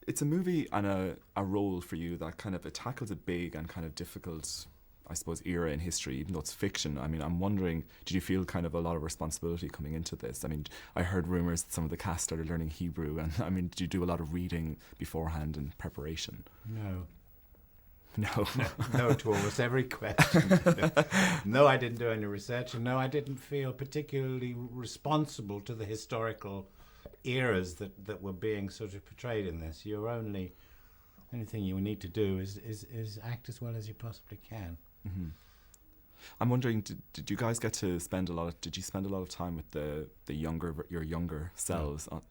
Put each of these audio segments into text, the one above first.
It's a movie and a role for you that kind of, it tackles a big and kind of difficult, I suppose, era in history, even though it's fiction. I mean, I'm wondering, did you feel kind of a lot of responsibility coming into this? I mean, I heard rumours that some of the cast started learning Hebrew, and I mean, did you do a lot of reading beforehand in preparation? No. No. No to almost every question. No, I didn't do any research, and no, I didn't feel particularly responsible to the historical eras that were being sort of portrayed in this. Only thing you need to do is act as well as you possibly can. Mm-hmm. I'm wondering, did you guys get to spend did you spend a lot of time with your younger selves? No.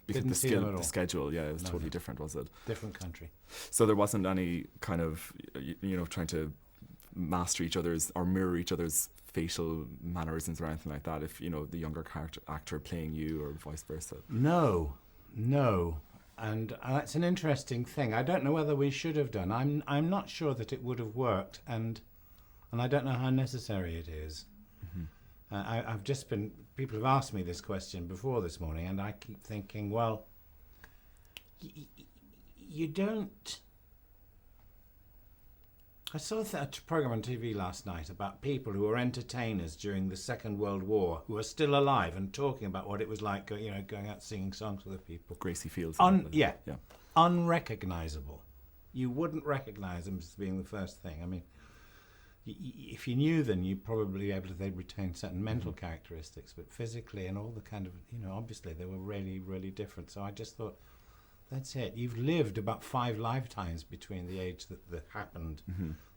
Because the schedule, it was totally different, was it? Different country. So there wasn't any kind of, trying to master each other's or mirror each other's facial mannerisms or anything like that, if, the younger actor playing you or vice versa? No. And that's an interesting thing. I don't know whether we should have done. I'm not sure that it would have worked, and I don't know how necessary it is. Mm-hmm. I've just been... People have asked me this question before this morning, and I keep thinking, well, you don't... I saw a program on TV last night about people who were entertainers during the Second World War, who are still alive and talking about what it was like, going out singing songs with the people. Gracie Fields. Yeah. Unrecognisable. You wouldn't recognise them as being the first thing. I mean, if you knew them, you'd probably be able to retain certain mental characteristics, but physically and all the kind of, obviously they were really, really different. So I just thought, that's it. You've lived about 5 lifetimes between the age that happened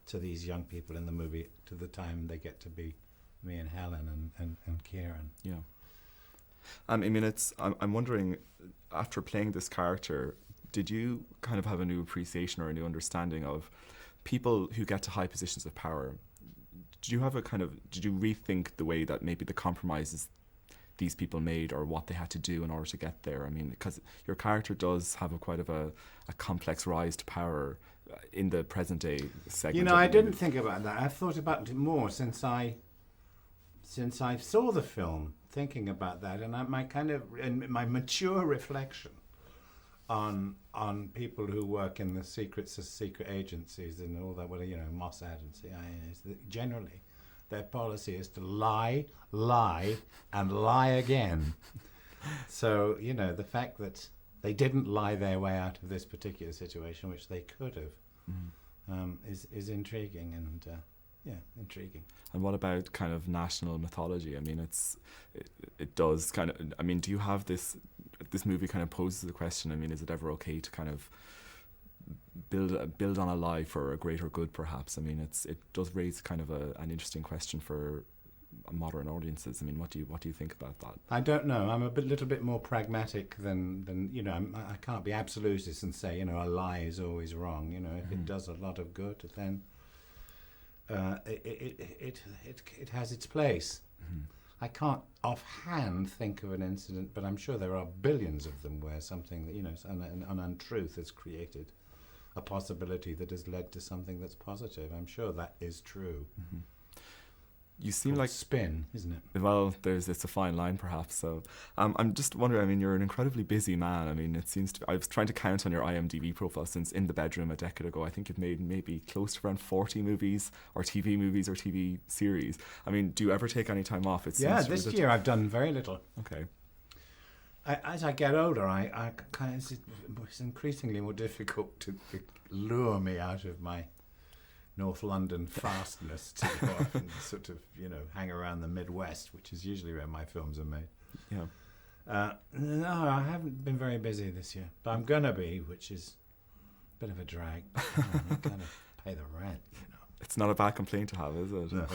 to these young people in the movie to the time they get to be me and Helen and Kieran. Yeah. I mean, I'm wondering, after playing this character, did you kind of have a new appreciation or a new understanding of people who get to high positions of power? Did you rethink the way that maybe the compromises these people made or what they had to do in order to get there? I mean, because your character does have quite a complex rise to power in the present day segment. I didn't think about that. I've thought about it more since I saw the film, thinking about that, and my mature reflection on people who work in the secret agencies and all that, Mossad and CIA, is that generally their policy is to lie, and lie again. So, the fact that they didn't lie their way out of this particular situation, which they could have, is intriguing and intriguing. And what about kind of national mythology? I mean, it does kind of. I mean, do you have this movie kind of poses the question? I mean, is it ever okay to kind of build on a lie for a greater good? Perhaps. I mean, it does raise kind of an interesting question for modern audiences. I mean, what do you think about that? I don't know. I'm a little bit more pragmatic than I can't be absolutist and say a lie is always wrong. If it does a lot of good, then it has its place. Mm-hmm. I can't offhand think of an incident, but I'm sure there are billions of them where something that an untruth has created a possibility that has led to something that's positive. I'm sure that is true. Mm-hmm. You seem like spin, isn't it? Well, it's a fine line, perhaps. So, I'm just wondering. I mean, you're an incredibly busy man. I mean, it seems to. I was trying to count on your IMDb profile since In the Bedroom a decade ago. I think you've made maybe close to around 40 movies or TV series. I mean, do you ever take any time off? This year I've done very little. Okay. As I get older, it's increasingly more difficult to lure me out of my North London fastness to go off and sort of, hang around the Midwest, which is usually where my films are made. Yeah. No, I haven't been very busy this year, but I'm gonna be, which is a bit of a drag. You kind of pay the rent, It's not a bad complaint to have, is it? No.